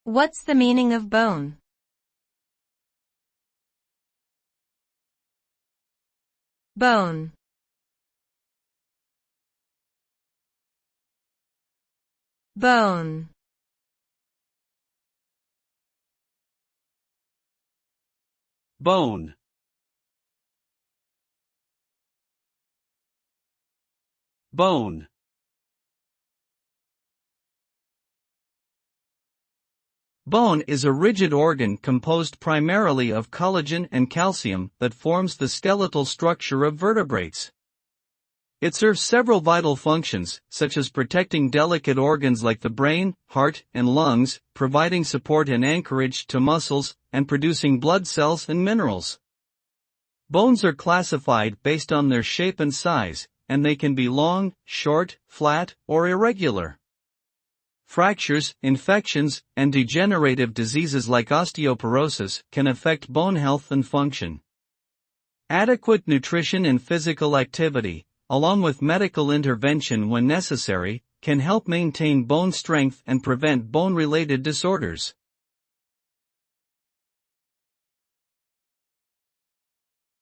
What's the meaning of bone? Bone. Bone. Bone. Bone. Bone is a rigid organ composed primarily of collagen and calcium that forms the skeletal structure of vertebrates. It serves several vital functions, such as protecting delicate organs like the brain, heart, and lungs, providing support and anchorage to muscles, and producing blood cells and minerals. Bones are classified based on their shape and size, and they can be long, short, flat, or irregular. Fractures, infections, and degenerative diseases like osteoporosis can affect bone health and function. Adequate nutrition and physical activity, along with medical intervention when necessary, can help maintain bone strength and prevent bone-related disorders.